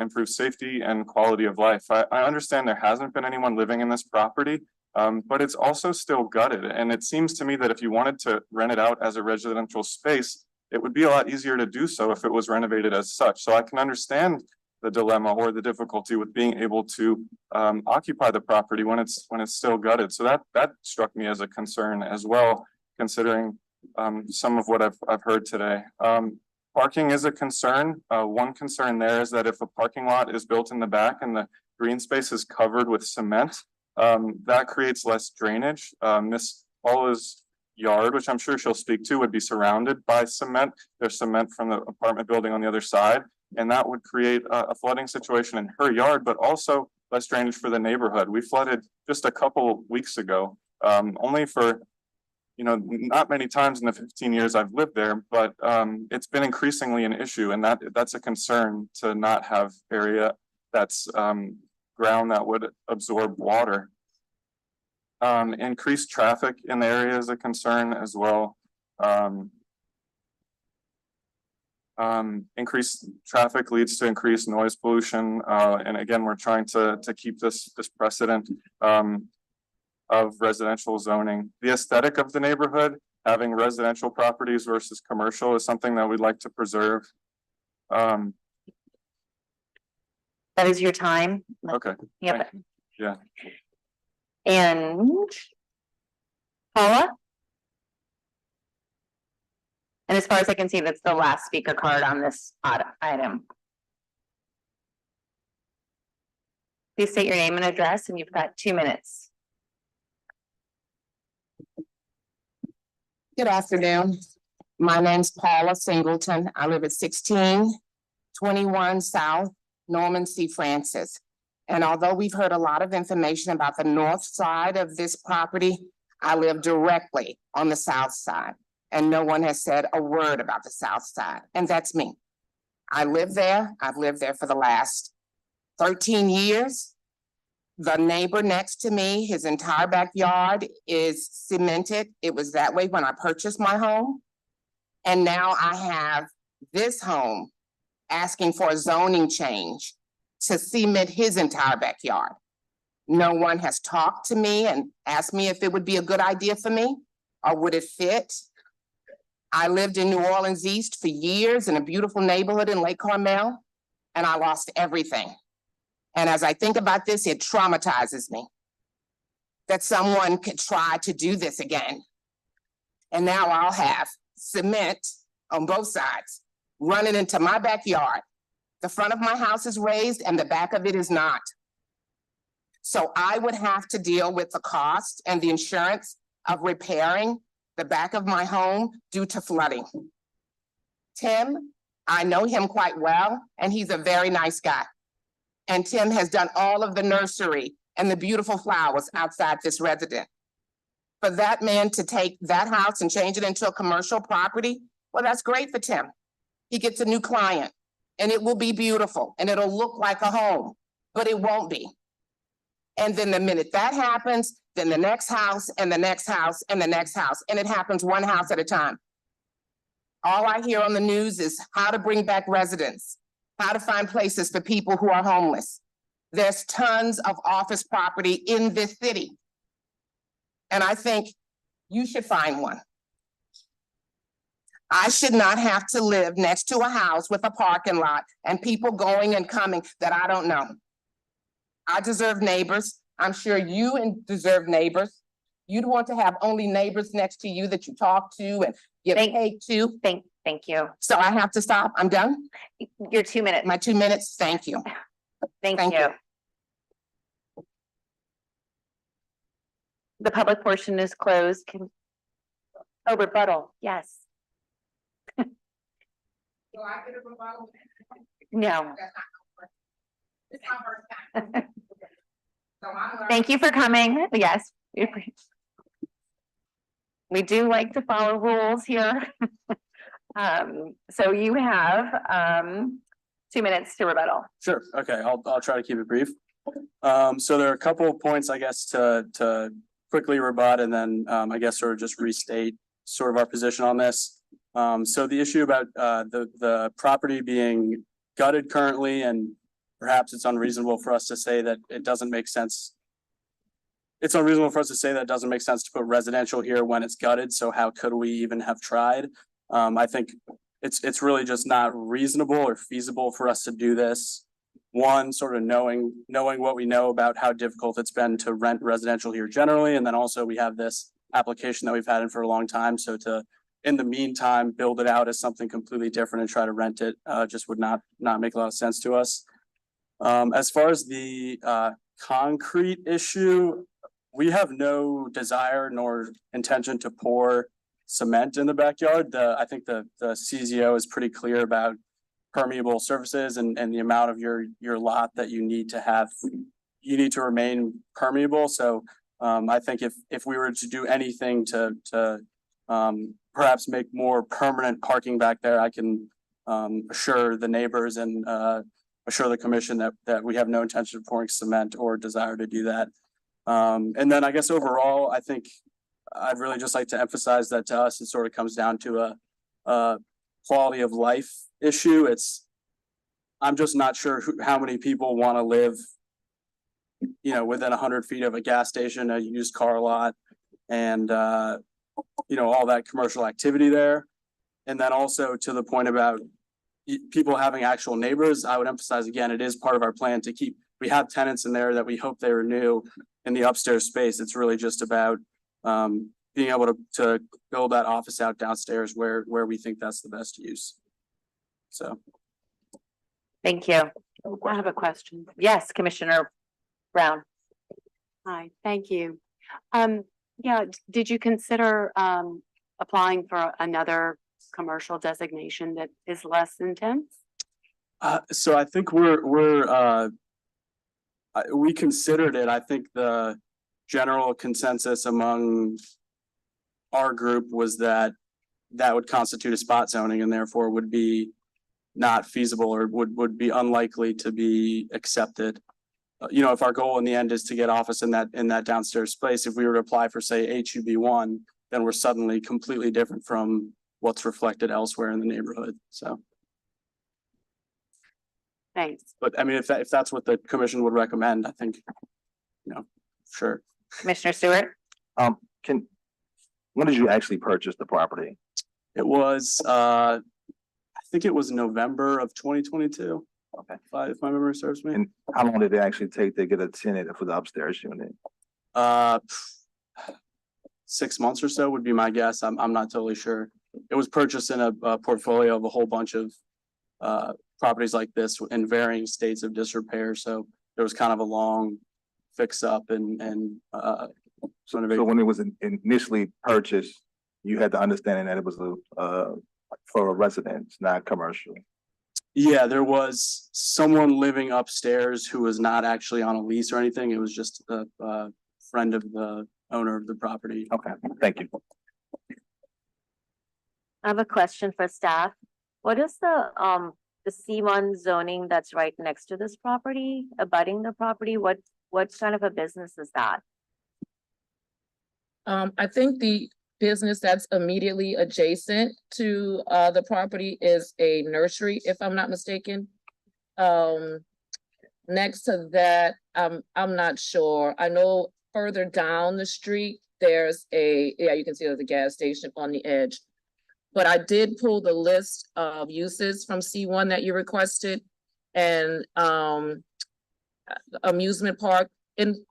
improves safety and quality of life. I understand there hasn't been anyone living in this property, but it's also still gutted. And it seems to me that if you wanted to rent it out as a residential space, it would be a lot easier to do so if it was renovated as such. So I can understand the dilemma or the difficulty with being able to occupy the property when it's still gutted. So that struck me as a concern as well, considering some of what I've heard today. Parking is a concern. One concern there is that if a parking lot is built in the back and the green space is covered with cement, that creates less drainage. Miss Paula's yard, which I'm sure she'll speak to, would be surrounded by cement. There's cement from the apartment building on the other side, and that would create a flooding situation in her yard, but also less drainage for the neighborhood. We flooded just a couple weeks ago, only for, not many times in the 15 years I've lived there, but it's been increasingly an issue, and that's a concern to not have area that's ground that would absorb water. Increased traffic in the area is a concern as well. Increased traffic leads to increased noise pollution. And again, we're trying to keep this precedent of residential zoning. The aesthetic of the neighborhood, having residential properties versus commercial, is something that we'd like to preserve. That is your time. Okay. Yep. Yeah. And Paula? And as far as I can see, that's the last speaker card on this item. Please state your name and address, and you've got 2 minutes. Good afternoon. My name's Paula Singleton. I live at 1621 South Norman C. Francis. And although we've heard a lot of information about the north side of this property, I live directly on the south side, and no one has said a word about the south side, and that's me. I live there. I've lived there for the last 13 years. The neighbor next to me, his entire backyard is cemented. It was that way when I purchased my home. And now I have this home asking for a zoning change to cement his entire backyard. No one has talked to me and asked me if it would be a good idea for me or would it fit. I lived in New Orleans East for years in a beautiful neighborhood in Lake Carmel, and I lost everything. And as I think about this, it traumatizes me that someone could try to do this again. And now I'll have cement on both sides running into my backyard. The front of my house is raised and the back of it is not. So I would have to deal with the cost and the insurance of repairing the back of my home due to flooding. Tim, I know him quite well, and he's a very nice guy. And Tim has done all of the nursery and the beautiful flowers outside this residence. For that man to take that house and change it into a commercial property, well, that's great for Tim. He gets a new client, and it will be beautiful, and it'll look like a home, but it won't be. And then the minute that happens, then the next house and the next house and the next house, and it happens one house at a time. All I hear on the news is how to bring back residents, how to find places for people who are homeless. There's tons of office property in this city. And I think you should find one. I should not have to live next to a house with a parking lot and people going and coming that I don't know. I deserve neighbors. I'm sure you deserve neighbors. You'd want to have only neighbors next to you that you talk to and give cake to. Thank you. So I have to stop. I'm done? Your 2 minutes. My 2 minutes? Thank you. Thank you. The public portion is closed. Oh, rebuttal, yes. No. Thank you for coming. Yes. We do like to follow rules here. So you have 2 minutes to rebuttal. Sure, okay, I'll try to keep it brief. So there are a couple of points, I guess, to quickly rebut and then I guess sort of just restate sort of our position on this. So the issue about the property being gutted currently, and perhaps it's unreasonable for us to say that it doesn't make sense. It's unreasonable for us to say that it doesn't make sense to put residential here when it's gutted, so how could we even have tried? I think it's really just not reasonable or feasible for us to do this. One, sort of knowing what we know about how difficult it's been to rent residential here generally, and then also we have this application that we've had in for a long time, so to in the meantime build it out as something completely different and try to rent it just would not make a lot of sense to us. As far as the concrete issue, we have no desire nor intention to pour cement in the backyard. I think the CZO is pretty clear about permeable surfaces and the amount of your lot that you need to have. You need to remain permeable. So I think if we were to do anything to perhaps make more permanent parking back there, I can assure the neighbors and assure the commission that we have no intention of pouring cement or desire to do that. And then I guess overall, I think I'd really just like to emphasize that to us, it sort of comes down to a quality of life issue. I'm just not sure how many people want to live, within 100 feet of a gas station, a used car lot, and all that commercial activity there. And then also to the point about people having actual neighbors, I would emphasize again, it is part of our plan to keep. We have tenants in there that we hope they renew in the upstairs space. It's really just about being able to build that office out downstairs where we think that's the best use. So. Thank you. I have a question. Yes, Commissioner Brown. Hi, thank you. Yeah, did you consider applying for another commercial designation that is less intense? So I think we considered it. I think the general consensus among our group was that would constitute a spot zoning and therefore would be not feasible or would be unlikely to be accepted. If our goal in the end is to get office in that downstairs space, if we were to apply for, say, HUB1, then we're suddenly completely different from what's reflected elsewhere in the neighborhood. So. Thanks. But I mean, if that's what the commission would recommend, I think, sure. Commissioner Stewart. When did you actually purchase the property? It was, I think it was November of 2022. Okay. If my memory serves me. And how long did it actually take to get a tenant for the upstairs unit? 6 months or so would be my guess. I'm not totally sure. It was purchased in a portfolio of a whole bunch of properties like this in varying states of disrepair. So there was kind of a long fix up and so when it was initially purchased, you had the understanding that it was for a residence, not commercial. Yeah, there was someone living upstairs who was not actually on a lease or anything. It was just a friend of the owner of the property. Okay, thank you. I have a question for staff. What is the C1 zoning that's right next to this property, abutting the property? What kind of a business is that? I think the business that's immediately adjacent to the property is a nursery, if I'm not mistaken. Next to that, I'm not sure. I know further down the street, there's you can see there's a gas station on the edge. But I did pull the list of uses from C1 that you requested. And amusement park,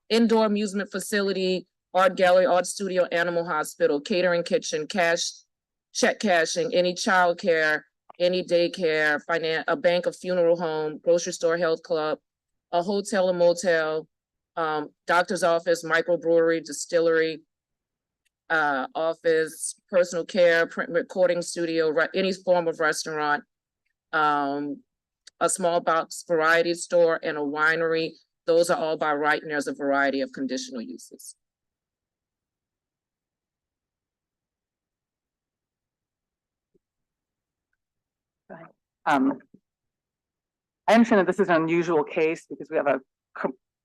indoor amusement facility, art gallery, art studio, animal hospital, catering kitchen, check cashing, any childcare, any daycare, a bank, a funeral home, grocery store, health club, a hotel, a motel, doctor's office, microbrewery, distillery, office, personal care, print recording studio, any form of restaurant, a small box variety store, and a winery. Those are all by right, and there's a variety of conditional uses. I understand that this is an unusual case because we have a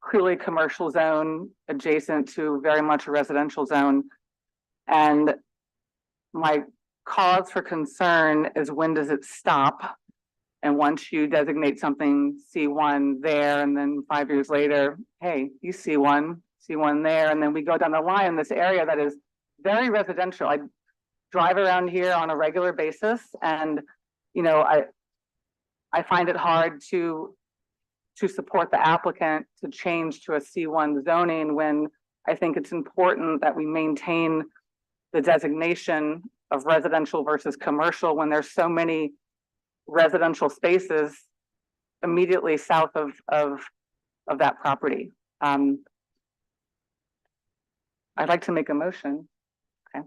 clearly commercial zone adjacent to very much a residential zone. And my cause for concern is, when does it stop? And once you designate something C1 there, and then 5 years later, hey, you C1 there, and then we go down the line in this area that is very residential. I drive around here on a regular basis, and I find it hard to support the applicant to change to a C1 zoning, when I think it's important that we maintain the designation of residential versus commercial, when there's so many residential spaces immediately south of that property. I'd like to make a motion. Okay.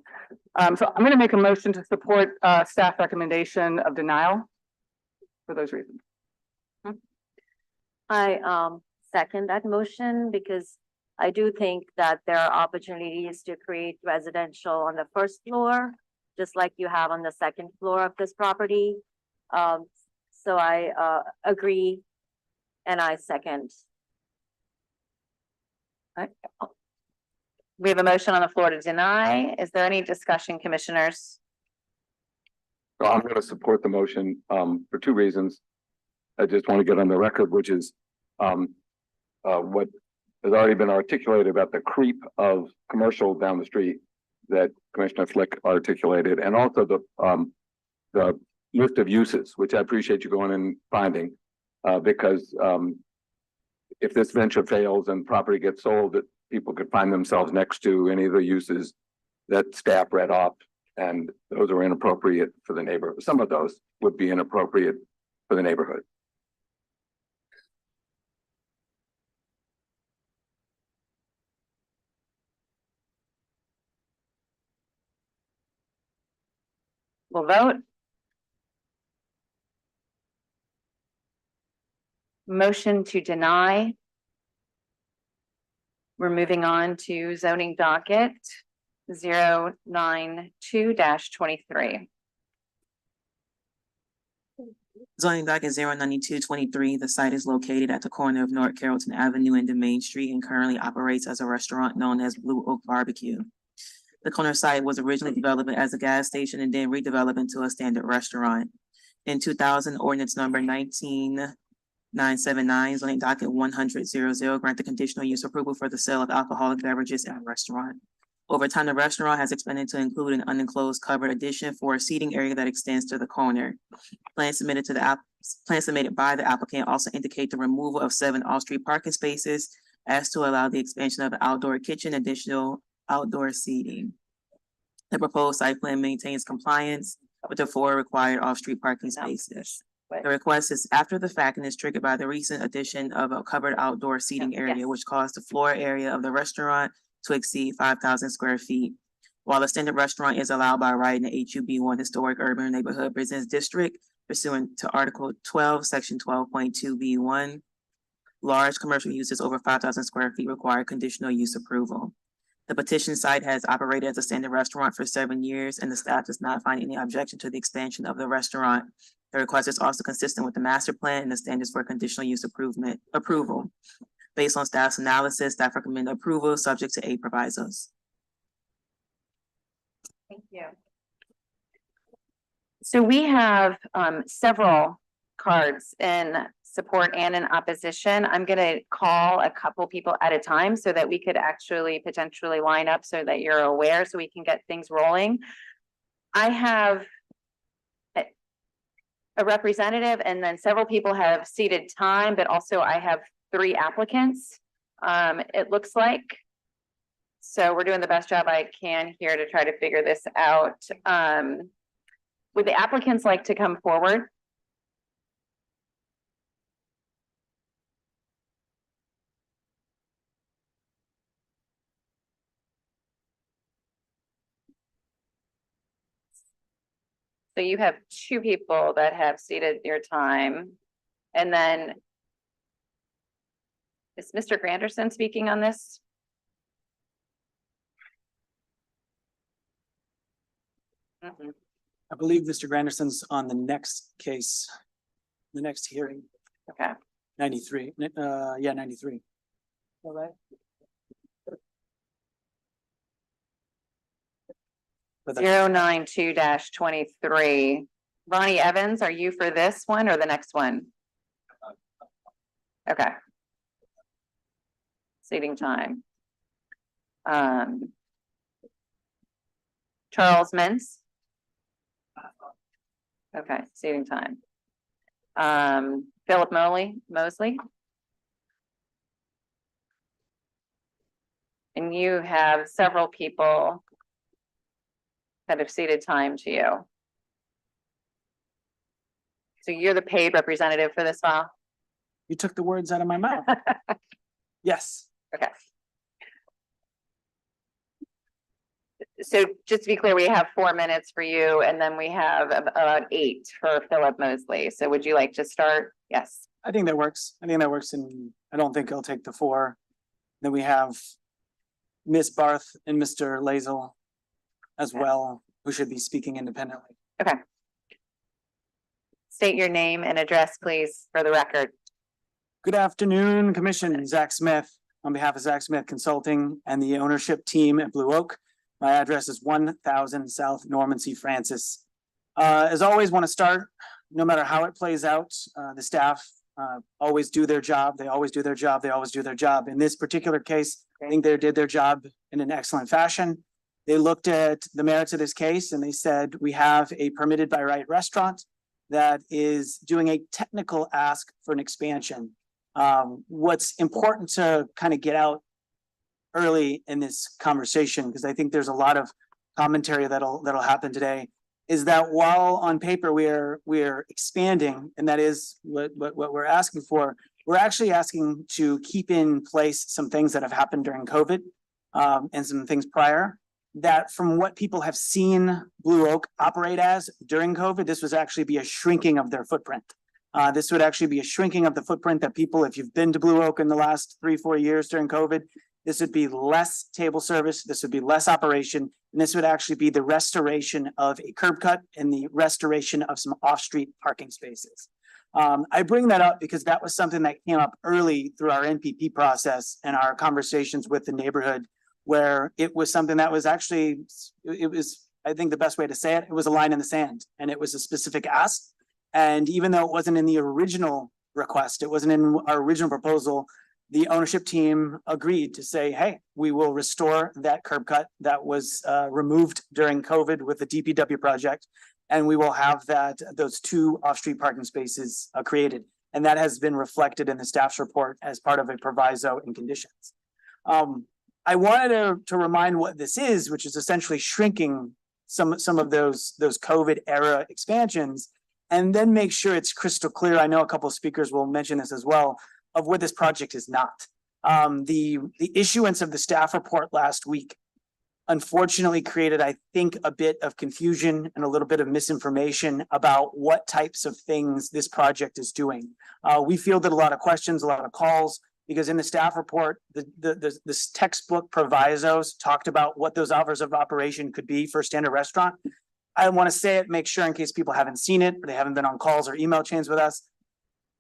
So I'm going to make a motion to support staff recommendation of denial for those reasons. I second that motion, because I do think that there are opportunities to create residential on the first floor, just like you have on the second floor of this property. So I agree, and I second. We have a motion on the floor to deny. Is there any discussion, commissioners? So I'm going to support the motion for two reasons. I just want to get on the record, which is what has already been articulated about the creep of commercial down the street that Commissioner Flick articulated, and also the list of uses, which I appreciate you going and finding, because if this venture fails and property gets sold, that people could find themselves next to any of the uses that staff read off, and those are inappropriate for the neighborhood. Some of those would be inappropriate for the neighborhood. We'll vote. Motion to deny. We're moving on to zoning docket 092-23. Zoning docket 09223, the site is located at the corner of North Carrollton Avenue and Main Street and currently operates as a restaurant known as Blue Oak Barbecue. The corner site was originally developed as a gas station and then redeveloped into a standard restaurant. In 2000, ordinance number 19979, zoning docket 10000, granted conditional use approval for the sale of alcoholic beverages in a restaurant. Over time, the restaurant has expanded to include an unenclosed covered addition for a seating area that extends to the corner. Plans submitted by the applicant also indicate the removal of 7 off-street parking spaces as to allow the expansion of an outdoor kitchen, additional outdoor seating. The proposed site plan maintains compliance with the 4 required off-street parking spaces. The request is after the fact and is triggered by the recent addition of a covered outdoor seating area, which caused the floor area of the restaurant to exceed 5,000 square feet. While the standard restaurant is allowed by right in the HUB1 Historic Urban Neighborhood Business District pursuant to Article 12, Section 12.2B1, large commercial uses over 5,000 square feet require conditional use approval. The petition site has operated as a standard restaurant for 7 years, and the staff does not find any objection to the expansion of the restaurant. The request is also consistent with the master plan and the standards for conditional use approval. Based on staff's analysis, staff recommend approval subject to 8 provisos. Thank you. So we have several cards in support and in opposition. I'm going to call a couple people at a time so that we could actually potentially line up so that you're aware, so we can get things rolling. I have a representative, and then several people have ceded time, but also I have 3 applicants. It looks like. So we're doing the best job I can here to try to figure this out. Would the applicants like to come forward? So you have 2 people that have ceded your time. And then is Mr. Granderson speaking on this? Mhm. I believe Mr. Granderson's on the next case, the next hearing. Okay. 93, 93. All right. But that's- 092-23. Ronnie Evans, are you for this one or the next one? Okay. Seating time. Charles Mintz. Okay, seating time. Philip Mosley. And you have several people that have ceded time to you. So you're the paid representative for this file? You took the words out of my mouth. Yes. Okay. So just to be clear, we have 4 minutes for you, and then we have about 8 for Philip Mosley. So would you like to start? Yes. I think that works. And I don't think I'll take the 4. Then we have Miss Barth and Mr. Lazel as well, who should be speaking independently. Okay. State your name and address, please, for the record. Good afternoon, Commission. Zach Smith, on behalf of Zach Smith Consulting and the ownership team at Blue Oak. My address is 1000 South Norman C. Francis. As always, want to start, no matter how it plays out, the staff always do their job. They always do their job. They always do their job. In this particular case, I think they did their job in an excellent fashion. They looked at the merits of this case and they said, we have a permitted by right restaurant that is doing a technical ask for an expansion. What's important to kind of get out early in this conversation, because I think there's a lot of commentary that'll happen today, is that while on paper we're expanding, and that is what we're asking for, we're actually asking to keep in place some things that have happened during COVID and some things prior, that from what people have seen Blue Oak operate as during COVID, this was actually be a shrinking of their footprint. This would actually be a shrinking of the footprint that people, if you've been to Blue Oak in the last 3-4 years during COVID, this would be less table service, this would be less operation, and this would actually be the restoration of a curb cut and the restoration of some off-street parking spaces. I bring that up because that was something that came up early through our NPP process and our conversations with the neighborhood, where it was something that was actually, it was, I think the best way to say it, it was a line in the sand, and it was a specific ask. And even though it wasn't in the original request, it wasn't in our original proposal, the ownership team agreed to say, hey, we will restore that curb cut that was removed during COVID with the DPW project. And we will have those 2 off-street parking spaces created. And that has been reflected in the staff's report as part of a proviso and conditions. I wanted to remind what this is, which is essentially shrinking some of those COVID era expansions, and then make sure it's crystal clear. I know a couple of speakers will mention this as well, of what this project is not. The issuance of the staff report last week unfortunately created, I think, a bit of confusion and a little bit of misinformation about what types of things this project is doing. We fielded a lot of questions, a lot of calls, because in the staff report, this textbook provisos talked about what those hours of operation could be for a standard restaurant. I want to say it, make sure in case people haven't seen it, or they haven't been on calls or email chains with us.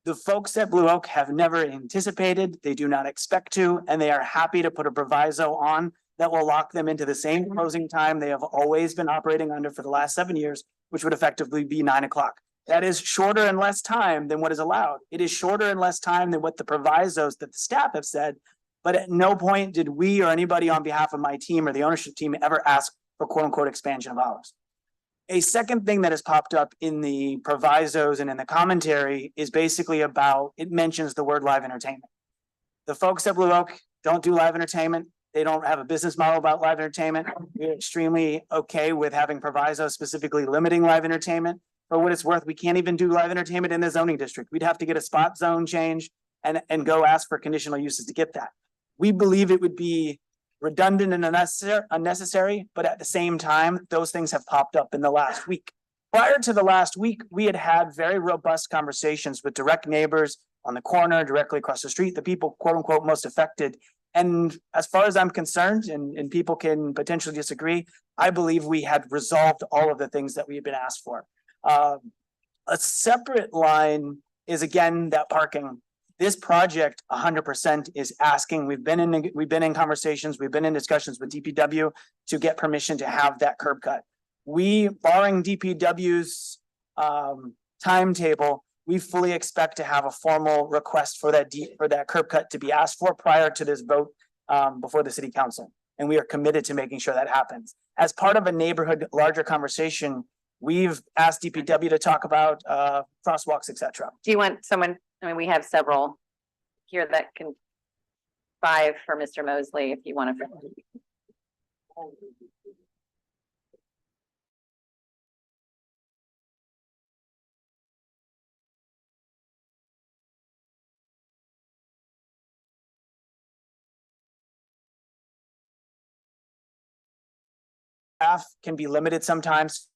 The folks at Blue Oak have never anticipated, they do not expect to, and they are happy to put a proviso on that will lock them into the same closing time they have always been operating under for the last 7 years, which would effectively be 9 o'clock. That is shorter and less time than what is allowed. It is shorter and less time than what the provisos that the staff have said, but at no point did we or anybody on behalf of my team or the ownership team ever ask for quote unquote expansion of hours. A second thing that has popped up in the provisos and in the commentary is basically about, it mentions the word live entertainment. The folks at Blue Oak don't do live entertainment. They don't have a business model about live entertainment. We're extremely okay with having provisos specifically limiting live entertainment. For what it's worth, we can't even do live entertainment in the zoning district. We'd have to get a spot zone change and go ask for conditional uses to get that. We believe it would be redundant and unnecessary, but at the same time, those things have popped up in the last week. Prior to the last week, we had had very robust conversations with direct neighbors on the corner, directly across the street, the people quote unquote most affected. And as far as I'm concerned, and people can potentially disagree, I believe we had resolved all of the things that we had been asked for. A separate line is again, that parking. This project 100% is asking, we've been in conversations, we've been in discussions with DPW to get permission to have that curb cut. We, barring DPW's timetable, we fully expect to have a formal request for that curb cut to be asked for prior to this vote before the city council. And we are committed to making sure that happens. As part of a neighborhood larger conversation, we've asked DPW to talk about crosswalks, et cetera. Do you want someone, I mean, we have several here that can, 5 for Mr. Mosley, if you want to. Staff can be limited sometimes